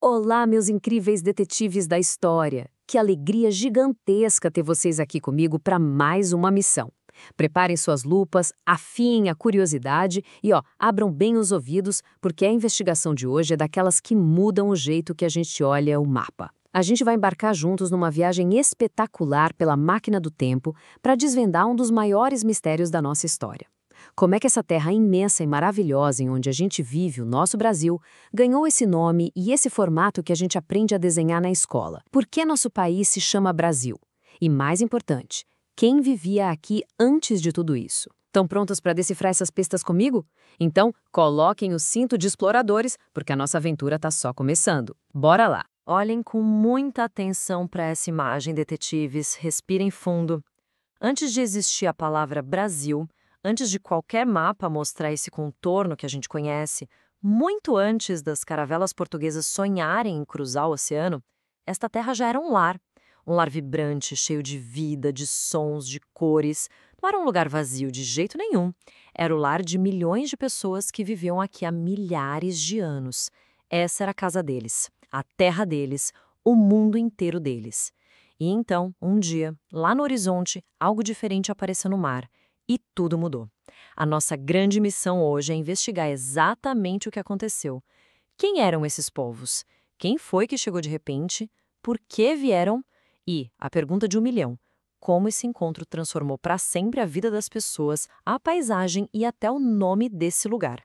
Olá, meus incríveis detetives da história! Que alegria gigantesca ter vocês aqui comigo para mais uma missão. Preparem suas lupas, afiem a curiosidade e, abram bem os ouvidos, porque a investigação de hoje é daquelas que mudam o jeito que a gente olha o mapa. A gente vai embarcar juntos numa viagem espetacular pela máquina do tempo para desvendar um dos maiores mistérios da nossa história. Como é que essa terra imensa e maravilhosa em onde a gente vive, o nosso Brasil, ganhou esse nome e esse formato que a gente aprende a desenhar na escola? Por que nosso país se chama Brasil? E mais importante, quem vivia aqui antes de tudo isso? Estão prontos para decifrar essas pistas comigo? Então, coloquem o cinto de exploradores, porque a nossa aventura está só começando. Bora lá! Olhem com muita atenção para essa imagem, detetives. Respirem fundo. Antes de existir a palavra Brasil, antes de qualquer mapa mostrar esse contorno que a gente conhece, muito antes das caravelas portuguesas sonharem em cruzar o oceano, esta terra já era um lar vibrante, cheio de vida, de sons, de cores. Não era um lugar vazio de jeito nenhum. Era o lar de milhões de pessoas que viviam aqui há milhares de anos. Essa era a casa deles, a terra deles, o mundo inteiro deles. E então, um dia, lá no horizonte, algo diferente apareceu no mar. E tudo mudou. A nossa grande missão hoje é investigar exatamente o que aconteceu. Quem eram esses povos? Quem foi que chegou de repente? Por que vieram? E, a pergunta de 1 milhão, como esse encontro transformou para sempre a vida das pessoas, a paisagem e até o nome desse lugar?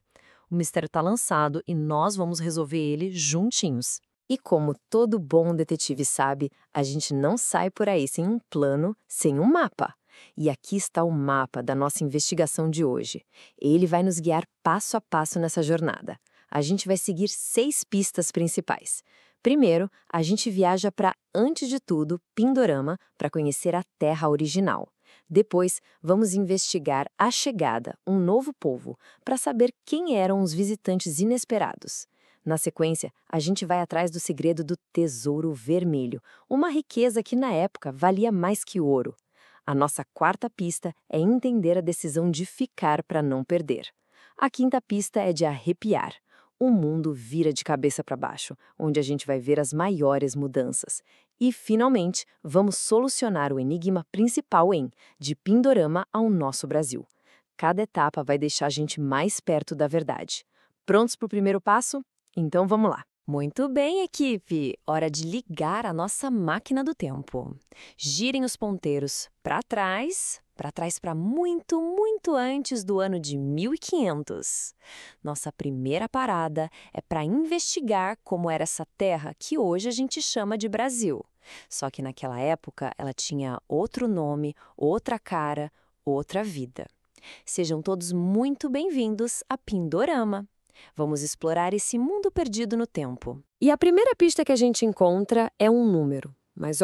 O mistério está lançado e nós vamos resolver ele juntinhos. E como todo bom detetive sabe, a gente não sai por aí sem um plano, sem um mapa. E aqui está o mapa da nossa investigação de hoje. Ele vai nos guiar passo a passo nessa jornada. A gente vai seguir 6 pistas principais. Primeiro, a gente viaja para, antes de tudo, Pindorama, para conhecer a terra original. Depois, vamos investigar a chegada, um novo povo, para saber quem eram os visitantes inesperados. Na sequência, a gente vai atrás do segredo do Tesouro Vermelho, uma riqueza que na época valia mais que ouro. A nossa quarta pista é entender a decisão de ficar para não perder. A quinta pista é de arrepiar. O mundo vira de cabeça para baixo, onde a gente vai ver as maiores mudanças. E, finalmente, vamos solucionar o enigma principal de Pindorama ao nosso Brasil. Cada etapa vai deixar a gente mais perto da verdade. Prontos para o primeiro passo? Então vamos lá. Muito bem, equipe! Hora de ligar a nossa máquina do tempo. Girem os ponteiros para trás para muito, muito antes do ano de 1500. Nossa primeira parada é para investigar como era essa terra que hoje a gente chama de Brasil. Só que naquela época ela tinha outro nome, outra cara, outra vida. Sejam todos muito bem-vindos a Pindorama. Vamos explorar esse mundo perdido no tempo. E a primeira pista que a gente encontra é um número. Mas,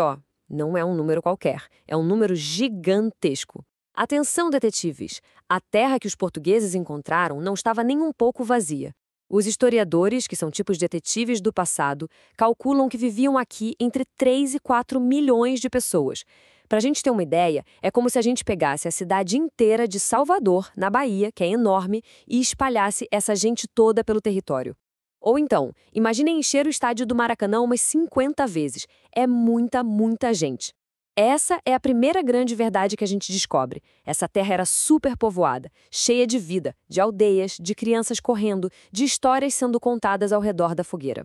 não é um número qualquer. É um número gigantesco. Atenção, detetives! A terra que os portugueses encontraram não estava nem um pouco vazia. Os historiadores, que são tipos detetives do passado, calculam que viviam aqui entre 3 e 4 milhões de pessoas. Para a gente ter uma ideia, é como se a gente pegasse a cidade inteira de Salvador, na Bahia, que é enorme, e espalhasse essa gente toda pelo território. Ou então, imaginem encher o estádio do Maracanã umas 50 vezes. É muita, muita gente. Essa é a primeira grande verdade que a gente descobre. Essa terra era super povoada, cheia de vida, de aldeias, de crianças correndo, de histórias sendo contadas ao redor da fogueira.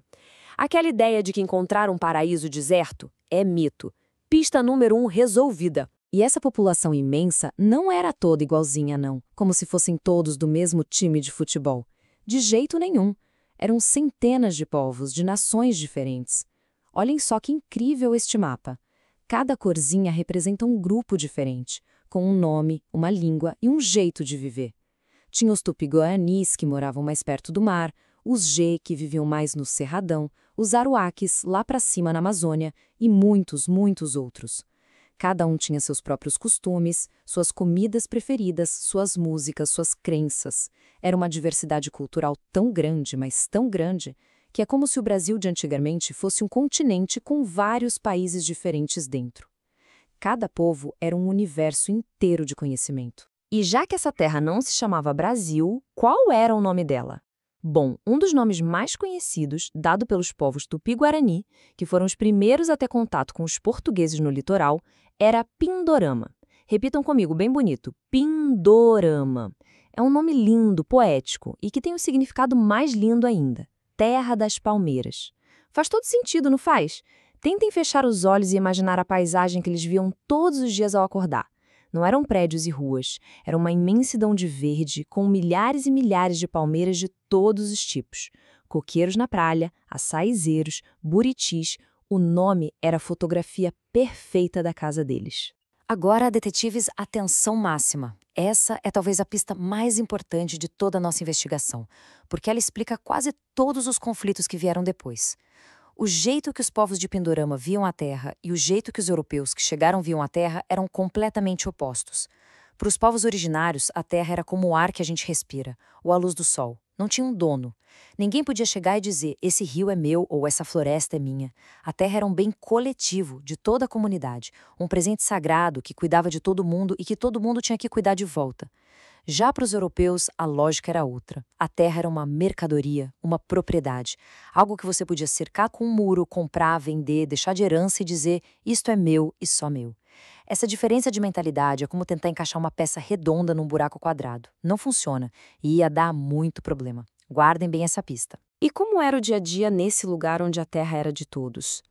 Aquela ideia de que encontrar um paraíso deserto é mito. Pista número 1 resolvida. E essa população imensa não era toda igualzinha, não, como se fossem todos do mesmo time de futebol. De jeito nenhum. Eram centenas de povos, de nações diferentes. Olhem só que incrível este mapa. Cada corzinha representa um grupo diferente, com um nome, uma língua e um jeito de viver. Tinha os Tupi-Guaranis, que moravam mais perto do mar, os G, que viviam mais no Cerradão, os Aruaques, lá para cima na Amazônia, e muitos, muitos outros. Cada um tinha seus próprios costumes, suas comidas preferidas, suas músicas, suas crenças. Era uma diversidade cultural tão grande, mas tão grande, que é como se o Brasil de antigamente fosse um continente com vários países diferentes dentro. Cada povo era um universo inteiro de conhecimento. E já que essa terra não se chamava Brasil, qual era o nome dela? Bom, um dos nomes mais conhecidos, dado pelos povos Tupi-Guarani, que foram os primeiros a ter contato com os portugueses no litoral, era Pindorama. Repitam comigo, bem bonito, Pindorama. É um nome lindo, poético e que tem um significado mais lindo ainda, Terra das Palmeiras. Faz todo sentido, não faz? Tentem fechar os olhos e imaginar a paisagem que eles viam todos os dias ao acordar. Não eram prédios e ruas, era uma imensidão de verde com milhares e milhares de palmeiras de todos os tipos. Coqueiros na praia, açaizeiros, buritis, o nome era a fotografia perfeita da casa deles. Agora, detetives, atenção máxima. Essa é talvez a pista mais importante de toda a nossa investigação, porque ela explica quase todos os conflitos que vieram depois. O jeito que os povos de Pindorama viam a Terra e o jeito que os europeus que chegaram viam a Terra eram completamente opostos. Para os povos originários, a Terra era como o ar que a gente respira, ou a luz do sol. Não tinha um dono. Ninguém podia chegar e dizer, esse rio é meu ou essa floresta é minha. A terra era um bem coletivo, de toda a comunidade, um presente sagrado que cuidava de todo mundo e que todo mundo tinha que cuidar de volta. Já para os europeus, a lógica era outra. A terra era uma mercadoria, uma propriedade, algo que você podia cercar com um muro, comprar, vender, deixar de herança e dizer, isto é meu e só meu. Essa diferença de mentalidade é como tentar encaixar uma peça redonda num buraco quadrado. Não funciona e ia dar muito problema. Guardem bem essa pista. E como era o dia a dia nesse lugar onde a terra era de todos?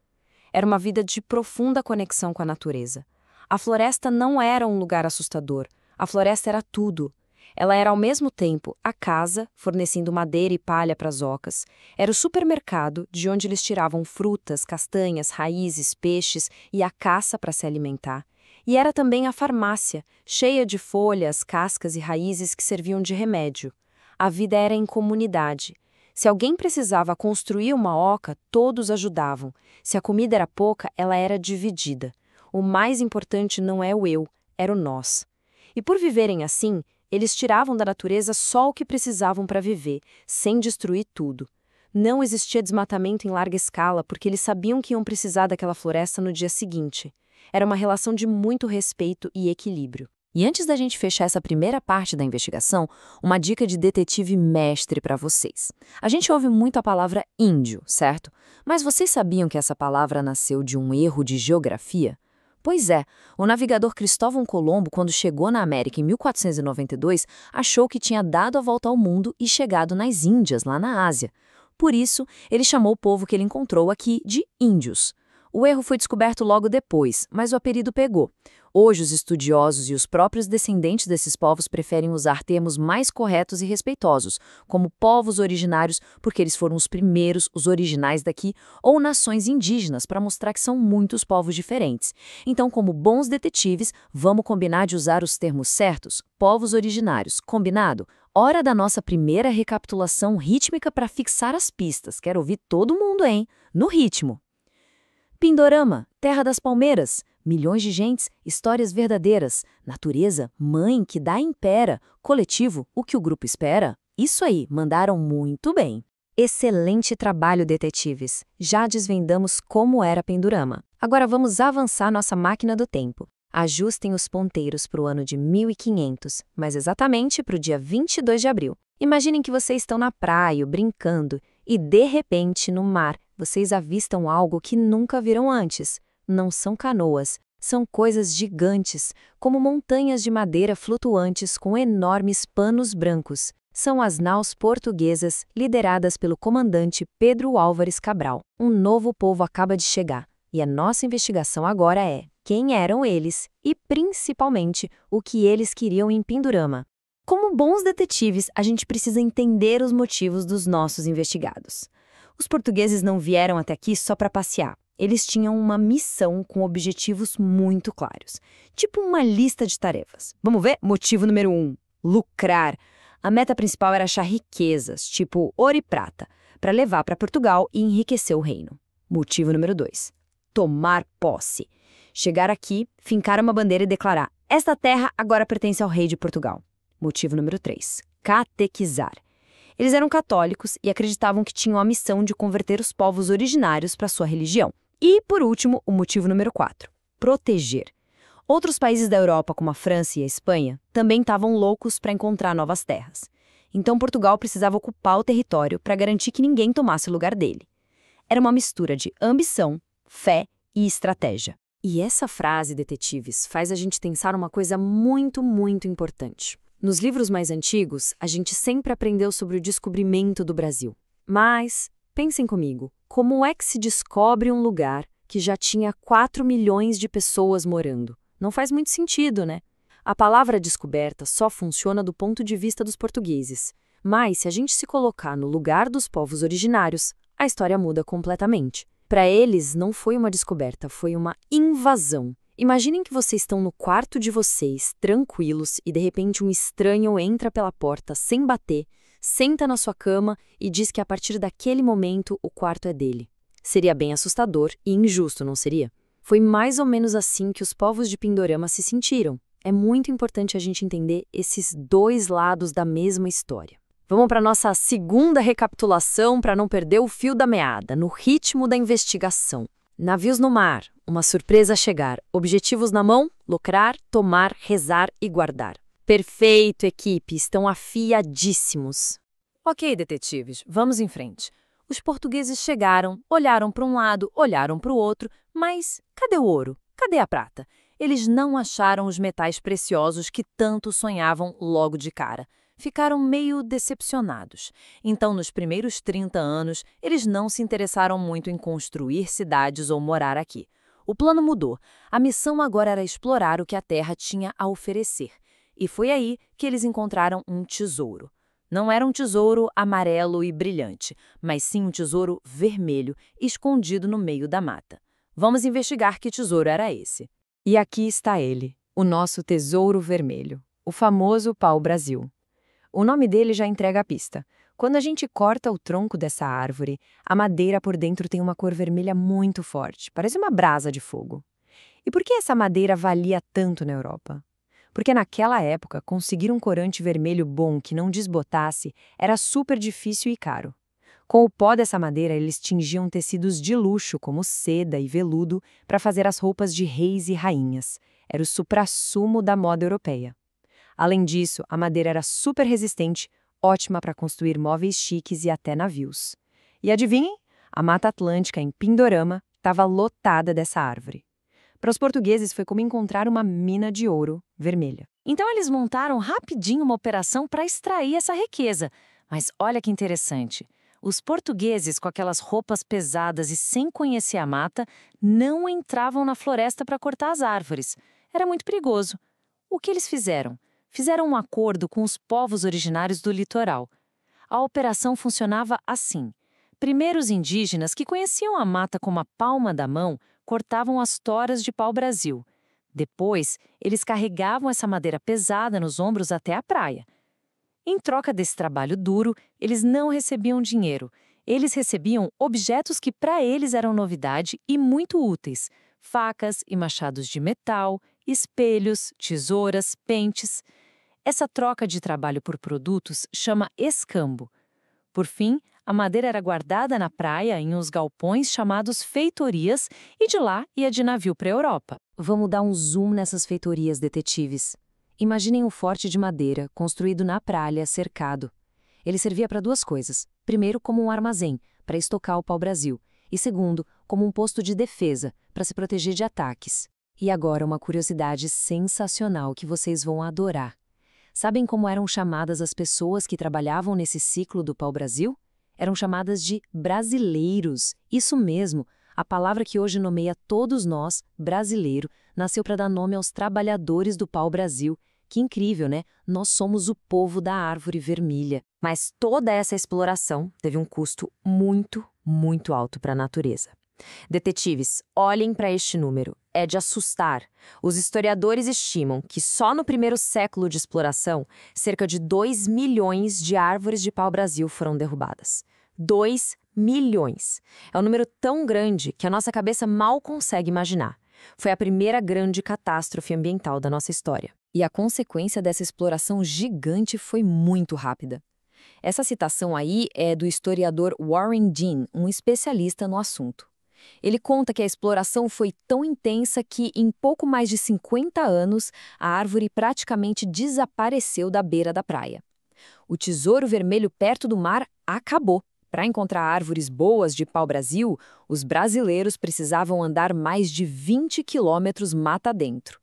Era uma vida de profunda conexão com a natureza. A floresta não era um lugar assustador. A floresta era tudo. Ela era ao mesmo tempo a casa, fornecendo madeira e palha para as ocas. Era o supermercado, de onde eles tiravam frutas, castanhas, raízes, peixes e a caça para se alimentar. E era também a farmácia, cheia de folhas, cascas e raízes que serviam de remédio. A vida era em comunidade. Se alguém precisava construir uma oca, todos ajudavam. Se a comida era pouca, ela era dividida. O mais importante não é o eu, era o nós. E por viverem assim, eles tiravam da natureza só o que precisavam para viver, sem destruir tudo. Não existia desmatamento em larga escala, porque eles sabiam que iam precisar daquela floresta no dia seguinte. Era uma relação de muito respeito e equilíbrio. E antes da gente fechar essa primeira parte da investigação, uma dica de detetive mestre para vocês. A gente ouve muito a palavra índio, certo? Mas vocês sabiam que essa palavra nasceu de um erro de geografia? Pois é, o navegador Cristóvão Colombo, quando chegou na América em 1492, achou que tinha dado a volta ao mundo e chegado nas Índias, lá na Ásia. Por isso, ele chamou o povo que ele encontrou aqui de índios. O erro foi descoberto logo depois, mas o apelido pegou. Hoje, os estudiosos e os próprios descendentes desses povos preferem usar termos mais corretos e respeitosos, como povos originários, porque eles foram os primeiros, os originais daqui, ou nações indígenas, para mostrar que são muitos povos diferentes. Então, como bons detetives, vamos combinar de usar os termos certos? Povos originários, combinado? Hora da nossa primeira recapitulação rítmica para fixar as pistas. Quero ouvir todo mundo, hein? No ritmo. Pindorama, terra das palmeiras, milhões de gentes, histórias verdadeiras, natureza, mãe que dá e impera, coletivo, o que o grupo espera. Isso aí, mandaram muito bem. Excelente trabalho, detetives. Já desvendamos como era Pindorama. Agora vamos avançar nossa máquina do tempo. Ajustem os ponteiros para o ano de 1500, mas exatamente para o dia 22 de abril. Imaginem que vocês estão na praia, brincando, e de repente, no mar, vocês avistam algo que nunca viram antes. Não são canoas, são coisas gigantes, como montanhas de madeira flutuantes com enormes panos brancos. São as naus portuguesas, lideradas pelo comandante Pedro Álvares Cabral. Um novo povo acaba de chegar, e a nossa investigação agora é quem eram eles e, principalmente, o que eles queriam em Pindorama. Como bons detetives, a gente precisa entender os motivos dos nossos investigados. Os portugueses não vieram até aqui só para passear. Eles tinham uma missão com objetivos muito claros, tipo uma lista de tarefas. Vamos ver? Motivo número 1, lucrar. A meta principal era achar riquezas, tipo ouro e prata, para levar para Portugal e enriquecer o reino. Motivo número 2, tomar posse. Chegar aqui, fincar uma bandeira e declarar: esta terra agora pertence ao rei de Portugal. Motivo número 3, catequizar. Eles eram católicos e acreditavam que tinham a missão de converter os povos originários para sua religião. E, por último, o motivo número 4, proteger. Outros países da Europa, como a França e a Espanha, também estavam loucos para encontrar novas terras. Então Portugal precisava ocupar o território para garantir que ninguém tomasse o lugar dele. Era uma mistura de ambição, fé e estratégia. E essa frase, detetives, faz a gente pensar uma coisa muito, muito importante. Nos livros mais antigos, a gente sempre aprendeu sobre o descobrimento do Brasil. Mas, pensem comigo, como é que se descobre um lugar que já tinha 4 milhões de pessoas morando? Não faz muito sentido, né? A palavra descoberta só funciona do ponto de vista dos portugueses. Mas, se a gente se colocar no lugar dos povos originários, a história muda completamente. Para eles, não foi uma descoberta, foi uma invasão. Imaginem que vocês estão no quarto de vocês, tranquilos, e de repente um estranho entra pela porta sem bater, senta na sua cama e diz que a partir daquele momento o quarto é dele. Seria bem assustador e injusto, não seria? Foi mais ou menos assim que os povos de Pindorama se sentiram. É muito importante a gente entender esses dois lados da mesma história. Vamos para a nossa segunda recapitulação para não perder o fio da meada, no ritmo da investigação. Navios no mar, uma surpresa a chegar, objetivos na mão, lucrar, tomar, rezar e guardar. Perfeito, equipe, estão afiadíssimos. Ok, detetives, vamos em frente. Os portugueses chegaram, olharam para um lado, olharam para o outro, mas cadê o ouro? Cadê a prata? Eles não acharam os metais preciosos que tanto sonhavam logo de cara. Ficaram meio decepcionados. Então, nos primeiros 30 anos, eles não se interessaram muito em construir cidades ou morar aqui. O plano mudou. A missão agora era explorar o que a terra tinha a oferecer. E foi aí que eles encontraram um tesouro. Não era um tesouro amarelo e brilhante, mas sim um tesouro vermelho, escondido no meio da mata. Vamos investigar que tesouro era esse. E aqui está ele, o nosso tesouro vermelho, o famoso pau-brasil. O nome dele já entrega a pista. Quando a gente corta o tronco dessa árvore, a madeira por dentro tem uma cor vermelha muito forte, parece uma brasa de fogo. E por que essa madeira valia tanto na Europa? Porque naquela época, conseguir um corante vermelho bom que não desbotasse era super difícil e caro. Com o pó dessa madeira, eles tingiam tecidos de luxo, como seda e veludo, para fazer as roupas de reis e rainhas. Era o suprassumo da moda europeia. Além disso, a madeira era super resistente, ótima para construir móveis chiques e até navios. E adivinhem? A Mata Atlântica, em Pindorama, estava lotada dessa árvore. Para os portugueses, foi como encontrar uma mina de ouro vermelha. Então eles montaram rapidinho uma operação para extrair essa riqueza. Mas olha que interessante. Os portugueses, com aquelas roupas pesadas e sem conhecer a mata, não entravam na floresta para cortar as árvores. Era muito perigoso. O que eles fizeram? Fizeram um acordo com os povos originários do litoral. A operação funcionava assim. Primeiro, os indígenas, que conheciam a mata como a palma da mão, cortavam as toras de pau-brasil. Depois, eles carregavam essa madeira pesada nos ombros até a praia. Em troca desse trabalho duro, eles não recebiam dinheiro. Eles recebiam objetos que para eles eram novidade e muito úteis: facas e machados de metal, espelhos, tesouras, pentes. Essa troca de trabalho por produtos chama escambo. Por fim, a madeira era guardada na praia em uns galpões chamados feitorias e de lá ia de navio para a Europa. Vamos dar um zoom nessas feitorias, detetives. Imaginem um forte de madeira construído na praia, cercado. Ele servia para duas coisas. Primeiro, como um armazém, para estocar o pau-brasil. E segundo, como um posto de defesa, para se proteger de ataques. E agora uma curiosidade sensacional que vocês vão adorar. Sabem como eram chamadas as pessoas que trabalhavam nesse ciclo do pau-brasil? Eram chamadas de brasileiros. Isso mesmo, a palavra que hoje nomeia todos nós, brasileiro, nasceu para dar nome aos trabalhadores do pau-brasil. Que incrível, né? Nós somos o povo da árvore vermelha. Mas toda essa exploração teve um custo muito, muito alto para a natureza. Detetives, olhem para este número. É de assustar. Os historiadores estimam que só no primeiro século de exploração, cerca de 2 milhões de árvores de pau-brasil foram derrubadas. 2 milhões. É um número tão grande que a nossa cabeça mal consegue imaginar. Foi a primeira grande catástrofe ambiental da nossa história. E a consequência dessa exploração gigante foi muito rápida. Essa citação aí é do historiador Warren Dean, um especialista no assunto. Ele conta que a exploração foi tão intensa que, em pouco mais de 50 anos, a árvore praticamente desapareceu da beira da praia. O tesouro vermelho perto do mar acabou. Para encontrar árvores boas de pau-brasil, os brasileiros precisavam andar mais de 20 quilômetros mata dentro.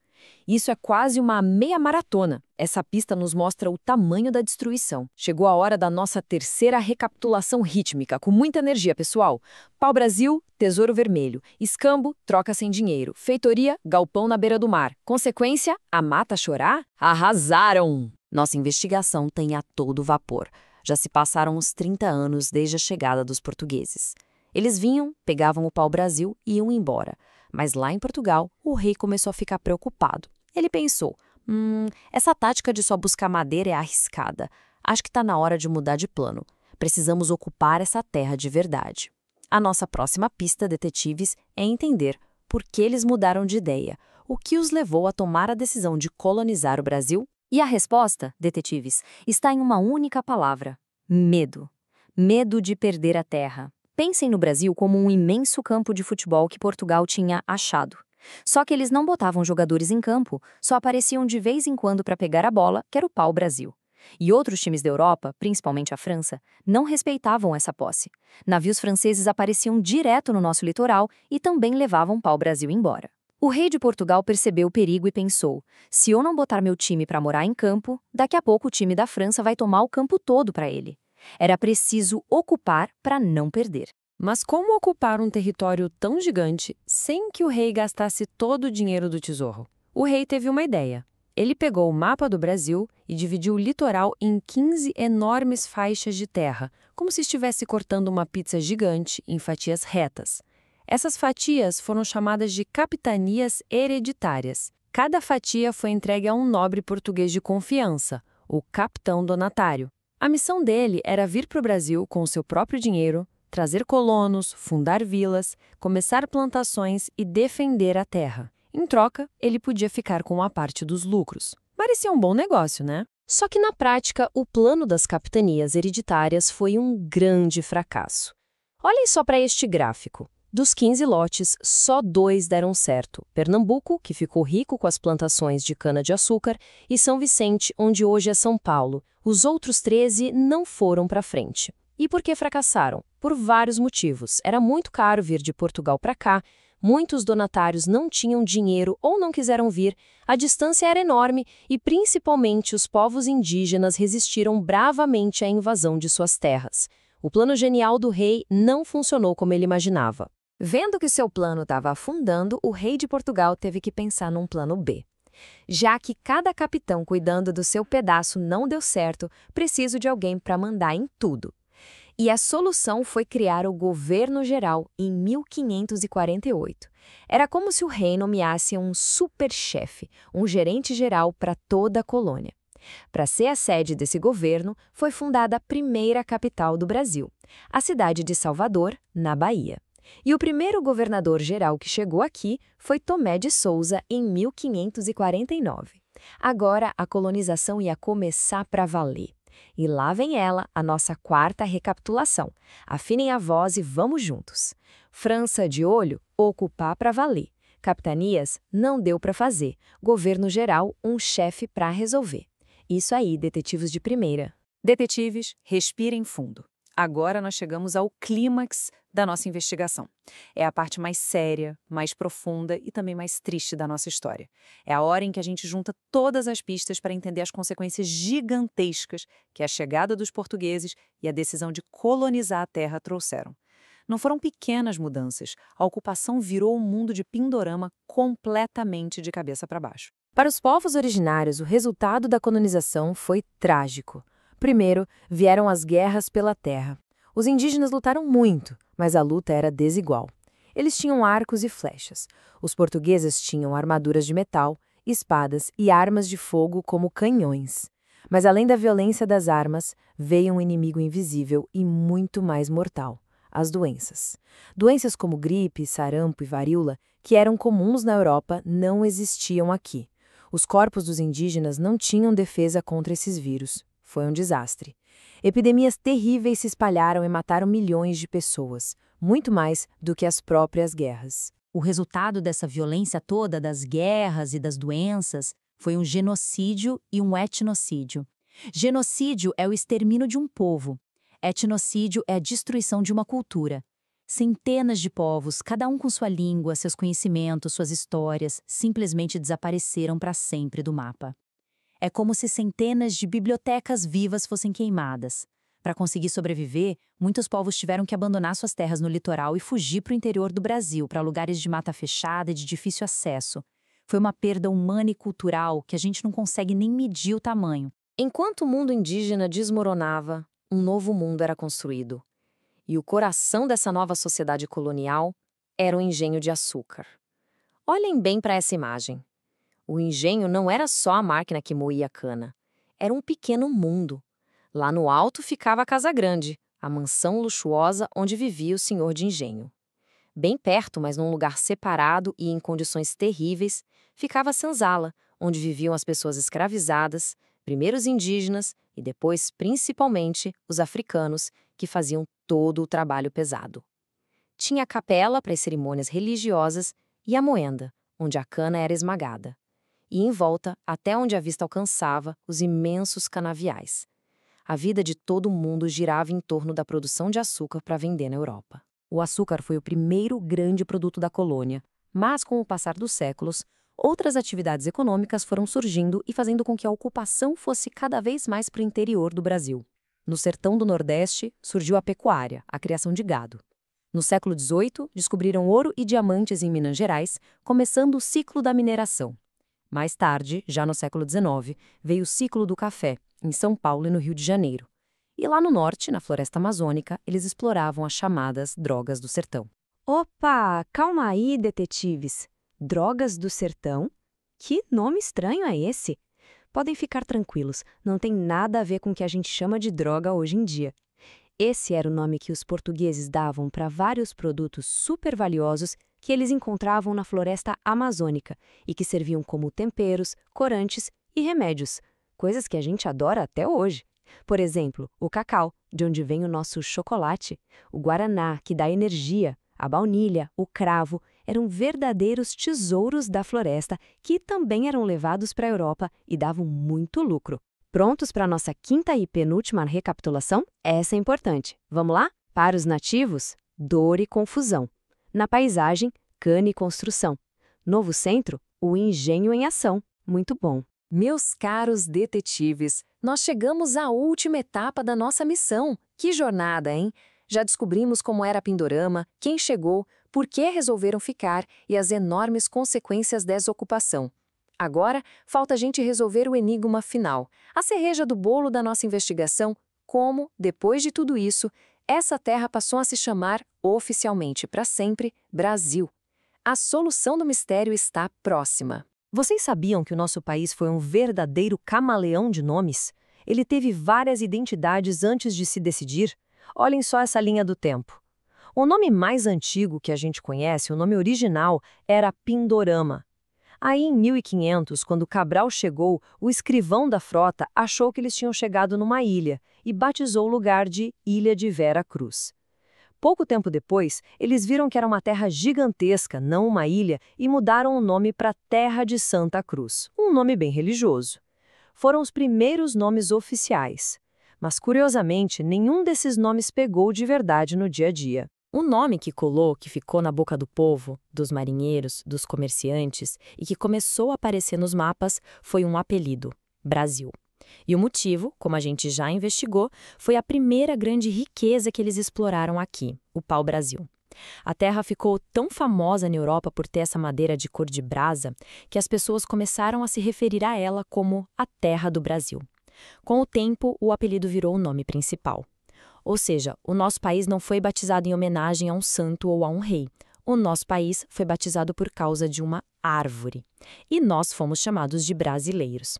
Isso é quase uma meia maratona. Essa pista nos mostra o tamanho da destruição. Chegou a hora da nossa terceira recapitulação rítmica, com muita energia, pessoal. Pau-brasil, tesouro vermelho. Escambo, troca sem dinheiro. Feitoria, galpão na beira do mar. Consequência, a mata chorar? Arrasaram! Nossa investigação tem a todo vapor. Já se passaram uns 30 anos desde a chegada dos portugueses. Eles vinham, pegavam o pau-brasil e iam embora. Mas lá em Portugal, o rei começou a ficar preocupado. Ele pensou, essa tática de só buscar madeira é arriscada. Acho que está na hora de mudar de plano. Precisamos ocupar essa terra de verdade. A nossa próxima pista, detetives, é entender por que eles mudaram de ideia, o que os levou a tomar a decisão de colonizar o Brasil. E a resposta, detetives, está em uma única palavra: medo. Medo de perder a terra. Pensem no Brasil como um imenso campo de futebol que Portugal tinha achado. Só que eles não botavam jogadores em campo, só apareciam de vez em quando para pegar a bola, que era o pau-brasil. E outros times da Europa, principalmente a França, não respeitavam essa posse. Navios franceses apareciam direto no nosso litoral e também levavam pau-brasil embora. O rei de Portugal percebeu o perigo e pensou: se eu não botar meu time para morar em campo, daqui a pouco o time da França vai tomar o campo todo para ele. Era preciso ocupar para não perder. Mas como ocupar um território tão gigante sem que o rei gastasse todo o dinheiro do tesouro? O rei teve uma ideia. Ele pegou o mapa do Brasil e dividiu o litoral em 15 enormes faixas de terra, como se estivesse cortando uma pizza gigante em fatias retas. Essas fatias foram chamadas de capitanias hereditárias. Cada fatia foi entregue a um nobre português de confiança, o capitão donatário. A missão dele era vir para o Brasil com o seu próprio dinheiro, trazer colonos, fundar vilas, começar plantações e defender a terra. Em troca, ele podia ficar com uma parte dos lucros. Parecia um bom negócio, né? Só que na prática, o plano das capitanias hereditárias foi um grande fracasso. Olhem só para este gráfico. Dos 15 lotes, só 2 deram certo. Pernambuco, que ficou rico com as plantações de cana-de-açúcar, e São Vicente, onde hoje é São Paulo. Os outros 13 não foram para frente. E por que fracassaram? Por vários motivos. Era muito caro vir de Portugal para cá, muitos donatários não tinham dinheiro ou não quiseram vir, a distância era enorme e, principalmente, os povos indígenas resistiram bravamente à invasão de suas terras. O plano genial do rei não funcionou como ele imaginava. Vendo que seu plano estava afundando, o rei de Portugal teve que pensar num plano B. Já que cada capitão cuidando do seu pedaço não deu certo, preciso de alguém para mandar em tudo. E a solução foi criar o Governo Geral em 1548. Era como se o rei nomeasse um superchefe, um gerente geral para toda a colônia. Para ser a sede desse governo, foi fundada a primeira capital do Brasil, a cidade de Salvador, na Bahia. E o primeiro governador-geral que chegou aqui foi Tomé de Souza, em 1549. Agora, a colonização ia começar para valer. E lá vem ela, a nossa quarta recapitulação. Afinem a voz e vamos juntos. França de olho, ocupar para valer. Capitanias, não deu para fazer. Governo geral, um chefe para resolver. Isso aí, detetives de primeira. Detetives, respirem fundo. Agora nós chegamos ao clímax da nossa investigação. É a parte mais séria, mais profunda e também mais triste da nossa história. É a hora em que a gente junta todas as pistas para entender as consequências gigantescas que a chegada dos portugueses e a decisão de colonizar a terra trouxeram. Não foram pequenas mudanças. A ocupação virou o mundo de Pindorama completamente de cabeça para baixo. Para os povos originários, o resultado da colonização foi trágico. Primeiro, vieram as guerras pela terra. Os indígenas lutaram muito, mas a luta era desigual. Eles tinham arcos e flechas. Os portugueses tinham armaduras de metal, espadas e armas de fogo como canhões. Mas além da violência das armas, veio um inimigo invisível e muito mais mortal: as doenças. Doenças como gripe, sarampo e varíola, que eram comuns na Europa, não existiam aqui. Os corpos dos indígenas não tinham defesa contra esses vírus. Foi um desastre. Epidemias terríveis se espalharam e mataram milhões de pessoas, muito mais do que as próprias guerras. O resultado dessa violência toda, das guerras e das doenças, foi um genocídio e um etnocídio. Genocídio é o extermínio de um povo. Etnocídio é a destruição de uma cultura. Centenas de povos, cada um com sua língua, seus conhecimentos, suas histórias, simplesmente desapareceram para sempre do mapa. É como se centenas de bibliotecas vivas fossem queimadas. Para conseguir sobreviver, muitos povos tiveram que abandonar suas terras no litoral e fugir para o interior do Brasil, para lugares de mata fechada e de difícil acesso. Foi uma perda humana e cultural que a gente não consegue nem medir o tamanho. Enquanto o mundo indígena desmoronava, um novo mundo era construído. E o coração dessa nova sociedade colonial era o engenho de açúcar. Olhem bem para essa imagem. O engenho não era só a máquina que moía a cana. Era um pequeno mundo. Lá no alto ficava a Casa Grande, a mansão luxuosa onde vivia o senhor de engenho. Bem perto, mas num lugar separado e em condições terríveis, ficava a senzala, onde viviam as pessoas escravizadas, primeiro os indígenas e depois, principalmente, os africanos, que faziam todo o trabalho pesado. Tinha a capela para as cerimônias religiosas e a moenda, onde a cana era esmagada. E em volta, até onde a vista alcançava, os imensos canaviais. A vida de todo mundo girava em torno da produção de açúcar para vender na Europa. O açúcar foi o primeiro grande produto da colônia, mas com o passar dos séculos, outras atividades econômicas foram surgindo e fazendo com que a ocupação fosse cada vez mais para o interior do Brasil. No sertão do Nordeste, surgiu a pecuária, a criação de gado. No século XVIII, descobriram ouro e diamantes em Minas Gerais, começando o ciclo da mineração. Mais tarde, já no século XIX, veio o ciclo do café, em São Paulo e no Rio de Janeiro. E lá no norte, na floresta amazônica, eles exploravam as chamadas drogas do sertão. Opa, calma aí, detetives. Drogas do sertão? Que nome estranho é esse? Podem ficar tranquilos, não tem nada a ver com o que a gente chama de droga hoje em dia. Esse era o nome que os portugueses davam para vários produtos super valiosos que eles encontravam na floresta amazônica e que serviam como temperos, corantes e remédios, coisas que a gente adora até hoje. Por exemplo, o cacau, de onde vem o nosso chocolate, o guaraná, que dá energia, a baunilha, o cravo, eram verdadeiros tesouros da floresta que também eram levados para a Europa e davam muito lucro. Prontos para a nossa quinta e penúltima recapitulação? Essa é importante. Vamos lá? Para os nativos, dor e confusão. Na paisagem, cana e construção. Novo centro, o engenho em ação. Muito bom. Meus caros detetives, nós chegamos à última etapa da nossa missão. Que jornada, hein? Já descobrimos como era Pindorama, quem chegou, por que resolveram ficar e as enormes consequências dessa ocupação. Agora, falta a gente resolver o enigma final, a cereja do bolo da nossa investigação, como, depois de tudo isso, essa terra passou a se chamar, oficialmente para sempre, Brasil. A solução do mistério está próxima. Vocês sabiam que o nosso país foi um verdadeiro camaleão de nomes? Ele teve várias identidades antes de se decidir. Olhem só essa linha do tempo. O nome mais antigo que a gente conhece, o nome original, era Pindorama. Aí, em 1500, quando Cabral chegou, o escrivão da frota achou que eles tinham chegado numa ilha e batizou o lugar de Ilha de Vera Cruz. Pouco tempo depois, eles viram que era uma terra gigantesca, não uma ilha, e mudaram o nome para Terra de Santa Cruz, um nome bem religioso. Foram os primeiros nomes oficiais. Mas, curiosamente, nenhum desses nomes pegou de verdade no dia a dia. O nome que colou, que ficou na boca do povo, dos marinheiros, dos comerciantes e que começou a aparecer nos mapas foi um apelido: Brasil. E o motivo, como a gente já investigou, foi a primeira grande riqueza que eles exploraram aqui, o pau-brasil. A terra ficou tão famosa na Europa por ter essa madeira de cor de brasa que as pessoas começaram a se referir a ela como a Terra do Brasil. Com o tempo, o apelido virou o nome principal. Ou seja, o nosso país não foi batizado em homenagem a um santo ou a um rei. O nosso país foi batizado por causa de uma árvore. E nós fomos chamados de brasileiros.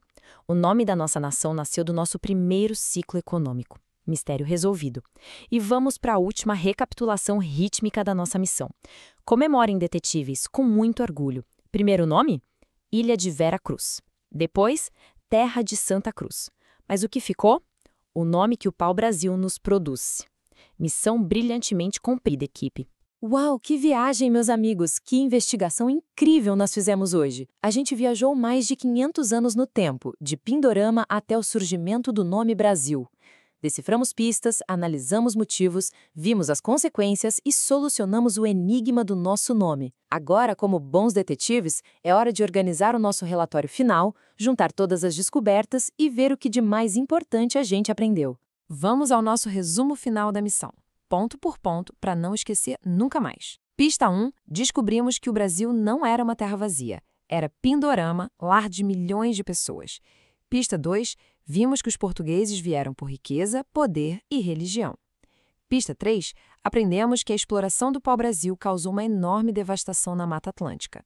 O nome da nossa nação nasceu do nosso primeiro ciclo econômico. Mistério resolvido. E vamos para a última recapitulação rítmica da nossa missão. Comemorem, detetives, com muito orgulho. Primeiro nome? Ilha de Vera Cruz. Depois, Terra de Santa Cruz. Mas o que ficou? O nome que o pau-brasil nos produz. Missão brilhantemente cumprida, equipe. Uau, que viagem, meus amigos! Que investigação incrível nós fizemos hoje! A gente viajou mais de 500 anos no tempo, de Pindorama até o surgimento do nome Brasil. Deciframos pistas, analisamos motivos, vimos as consequências e solucionamos o enigma do nosso nome. Agora, como bons detetives, é hora de organizar o nosso relatório final, juntar todas as descobertas e ver o que de mais importante a gente aprendeu. Vamos ao nosso resumo final da missão, ponto por ponto, para não esquecer nunca mais. Pista 1, descobrimos que o Brasil não era uma terra vazia. Era Pindorama, lar de milhões de pessoas. Pista 2, vimos que os portugueses vieram por riqueza, poder e religião. Pista 3, aprendemos que a exploração do pau-brasil causou uma enorme devastação na Mata Atlântica.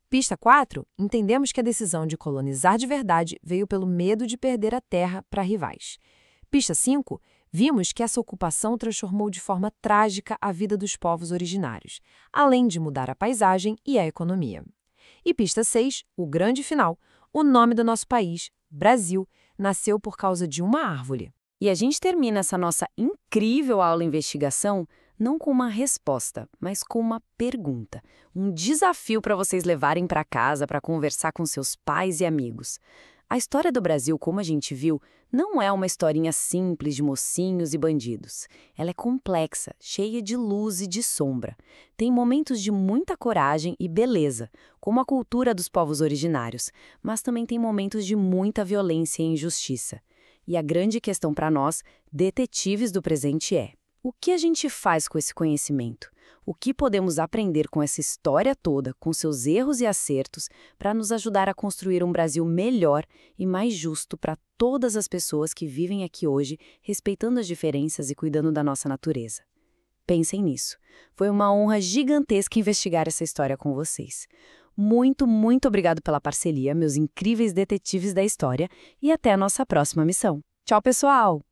Pista 4, entendemos que a decisão de colonizar de verdade veio pelo medo de perder a terra para rivais. Pista 5, vimos que essa ocupação transformou de forma trágica a vida dos povos originários, além de mudar a paisagem e a economia. E pista 6, o grande final, o nome do nosso país, Brasil, nasceu por causa de uma árvore. E a gente termina essa nossa incrível aula investigação não com uma resposta, mas com uma pergunta. Um desafio para vocês levarem para casa para conversar com seus pais e amigos. A história do Brasil, como a gente viu, não é uma historinha simples de mocinhos e bandidos. Ela é complexa, cheia de luz e de sombra. Tem momentos de muita coragem e beleza, como a cultura dos povos originários, mas também tem momentos de muita violência e injustiça. E a grande questão para nós, detetives do presente, é: o que a gente faz com esse conhecimento? O que podemos aprender com essa história toda, com seus erros e acertos, para nos ajudar a construir um Brasil melhor e mais justo para todas as pessoas que vivem aqui hoje, respeitando as diferenças e cuidando da nossa natureza? Pensem nisso. Foi uma honra gigantesca investigar essa história com vocês. Muito, muito obrigado pela parceria, meus incríveis detetives da história, e até a nossa próxima missão. Tchau, pessoal!